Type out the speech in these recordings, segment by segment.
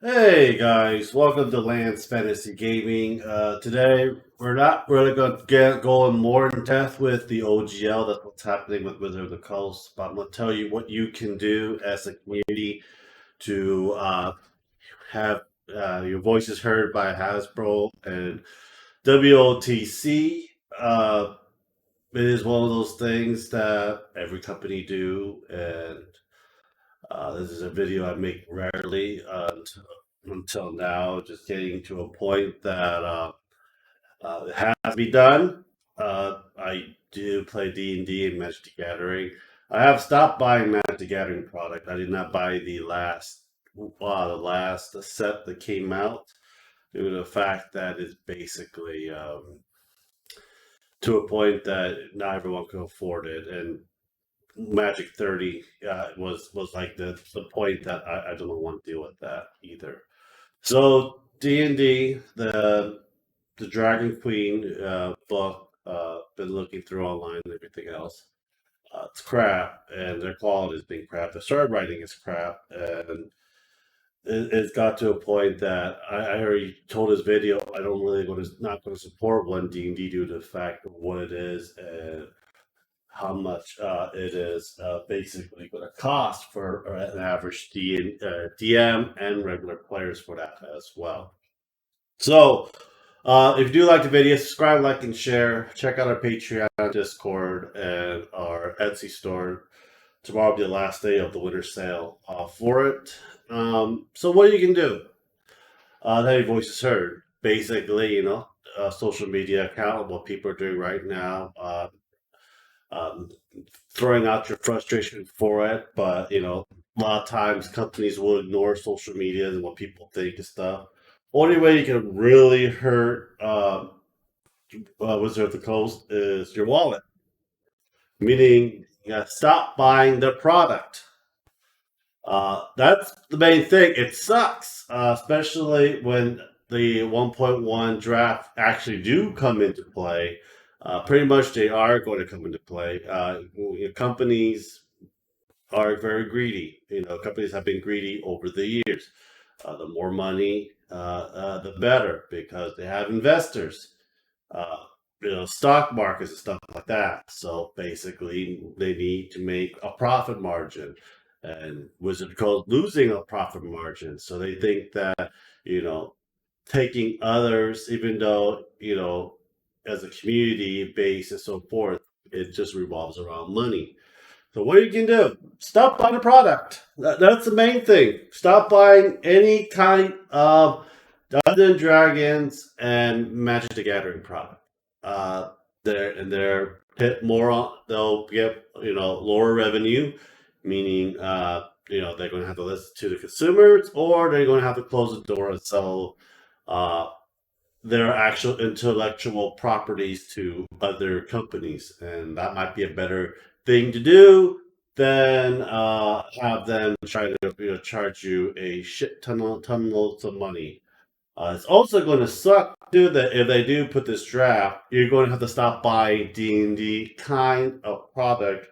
Hey guys, welcome to Lance Fantasy Gaming. Today we're not really going to get going more in depth with the OGL. That's what's happening with Wizard of the Coast. But I'm going to tell you what you can do as a community to have your voices heard by Hasbro and WOTC. It is one of those things that every company do, and this is a video I make rarely until now, just getting to a point that it has to be done. I do play D&D and Magic the Gathering. I have stopped buying Magic the Gathering product. I did not buy the last set that came out due to the fact that it's basically to a point that not everyone can afford it, and Magic 30 was like the point that I don't want to deal with that either. So D&D, the Dragon Queen book, been looking through online and everything else. It's crap, and their quality has been crap. The story writing is crap, and it's got to a point that I already told this video I don't really not going to support one D&D due to the fact of what it is and how much it is basically going to cost for an average DM and regular players for that as well. So, if you do like the video, subscribe, like, and share. Check out our Patreon, Discord, and our Etsy store. Tomorrow will be the last day of the winter sale for it. So, what you can do to have your voices heard? Basically, social media account, what people are doing right now. Um, Throwing out your frustration for it, but a lot of times companies will ignore social media and what people think and stuff. Only way you can really hurt Wizard of the Coast is your wallet, meaning you gotta stop buying their product. That's the main thing. It sucks, especially when the 1.1 draft actually do come into play. Pretty much they are going to come into play. Companies are very greedy. Companies have been greedy over the years. The more money, the better, because they have investors. Uh, stock markets and stuff like that. So basically, they need to make a profit margin, and Wizard Coast losing a profit margin. So they think that you know taking others, even though as a community base and so forth, it just revolves around money. So what you can do? Stop buying the product. That's the main thing. Stop buying any kind of Dungeons and Dragons and Magic the Gathering product. Uh, they're hit more on. They'll get lower revenue, meaning they're going to have to listen to the consumers, or they're going to have to close the door and sell uh, their actual intellectual properties to other companies, and that might be a better thing to do than have them try to charge you a shit ton loads of money. It's also going to suck too that if they do put this draft, you're going to have to stop buying D&D kind of product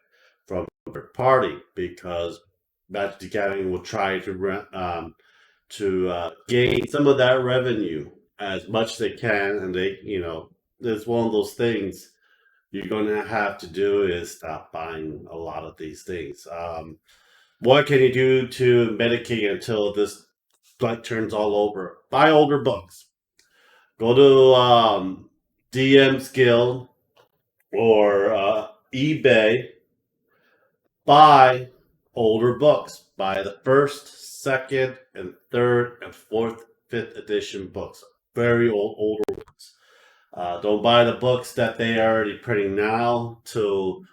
from a third party, because Magic the Gathering will try to gain some of that revenue as much as they can, and it's one of those things you're going to have to do is stop buying a lot of these things. What can you do to mitigate until this like turns all over? Buy older books. Go to DM's Guild or eBay. Buy older books. Buy the first, second, and third, and fourth, fifth edition books. Very older books. Don't buy the books that they are already printing now till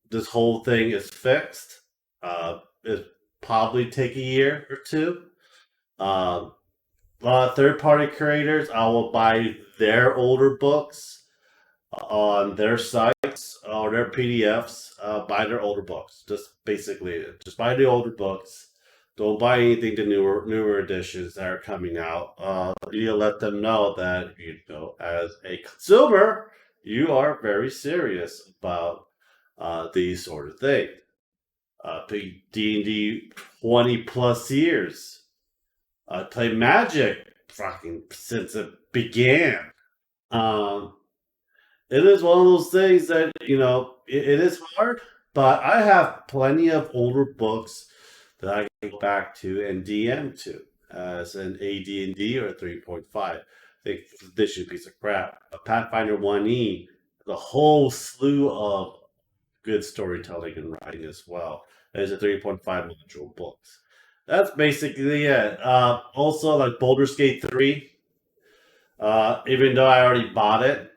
this whole thing is fixed. It probably take a year or two. A lot of third-party creators, I will buy their older books on their sites or their PDFs. Buy their older books. Just basically, just buy the older books. Don't buy anything to newer editions that are coming out. You let them know that as a consumer, you are very serious about these sort of things. D&D 20 plus years. I played Magic fucking since it began. Um, it is one of those things that it is hard, but I have plenty of older books that I can go back to and DM to as an AD&D or a 3.5. I think this should piece of crap. A Pathfinder 1E, the whole slew of good storytelling and writing as well. There's a 3.5 module books. That's basically it. Also, like Baldur's Gate 3, even though I already bought it,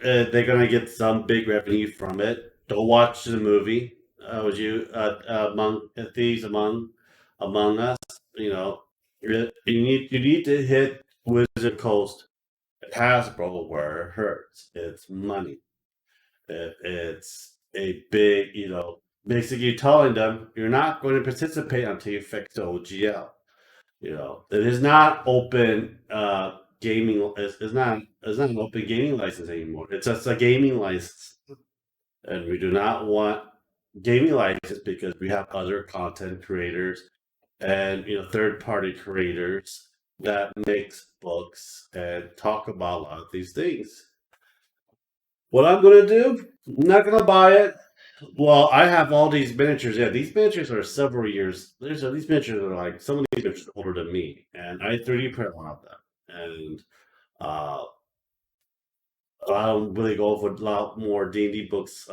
they're gonna get some big revenue from it. Go watch the movie. Was you among thieves among us? You know, you need to hit Wizard Coast, Hasbro, where it hurts. It's money. It's a big, basically telling them you're not going to participate until you fix the OGL. It is not open gaming. It's not an open gaming license anymore. It's just a gaming license, and we do not want gaming license because we have other content creators and third party creators that makes books and talk about a lot of these things. What I'm gonna do? I'm not gonna buy it. Well, I have all these miniatures. Yeah, these miniatures are several years. These miniatures are like some of these miniatures are older than me, and I 3D print one of them. And uh, I don't really go for a lot more D&D books,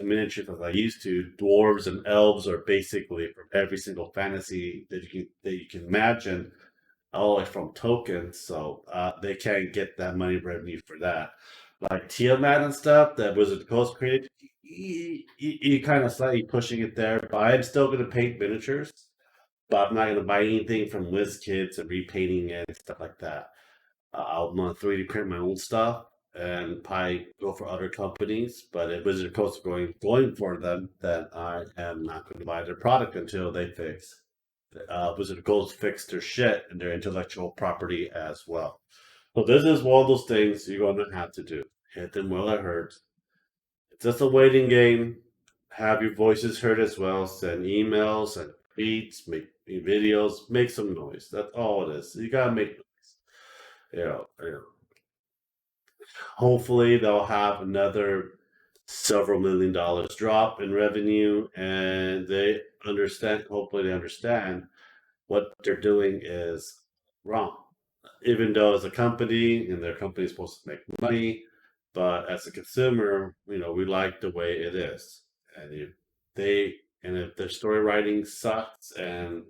miniatures as I used to. Dwarves and elves are basically from every single fantasy that you can imagine, all like from tokens. So they can't get that money revenue for that. Like Tiamat and stuff that Wizard Coast created, you kind of slightly pushing it there. But I'm still going to paint miniatures, but I'm not going to buy anything from WizKids and repainting it and stuff like that. I'm going to 3D print my own stuff and probably go for other companies. But if Wizard Coast are going for them, then I am not going to buy their product until they fix. Wizard Coast fix their shit and their intellectual property as well. So this is one of those things you're going to have to do. Hit them while it hurts. It's just a waiting game. Have your voices heard as well. Send emails and tweets, make videos, make some noise. That's all it is. You gotta make noise. Hopefully they'll have another several $1 million drop in revenue, and they understand. Hopefully they understand what they're doing is wrong. Even though as a company and their company is supposed to make money, but as a consumer, we like the way it is. And if their story writing sucks and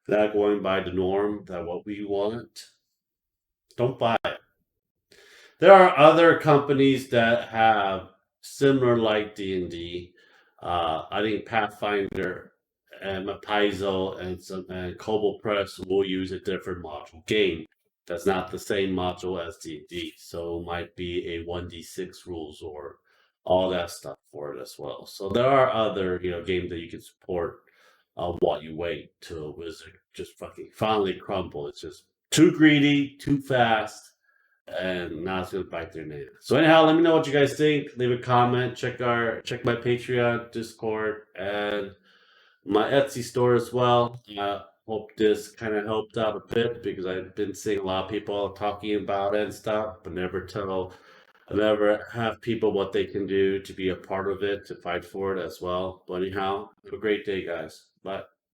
they're going by the norm that what we want, don't buy it. There are other companies that have similar like D&D. I think Pathfinder and Paizo and Cobalt Press will use a different module game. That's not the same module as D&D, so it might be a 1d6 rules or all that stuff for it as well. So there are other games that you can support while you wait till Wizard just fucking finally crumble. It's just too greedy, too fast, and now it's gonna bite their name. So anyhow, let me know what you guys think. Leave a comment. Check my Patreon, Discord, and my Etsy store as well. Hope this kind of helped out a bit because I've been seeing a lot of people talking about it and stuff, but I never have people what they can do to be a part of it, to fight for it as well. But anyhow, have a great day, guys. Bye.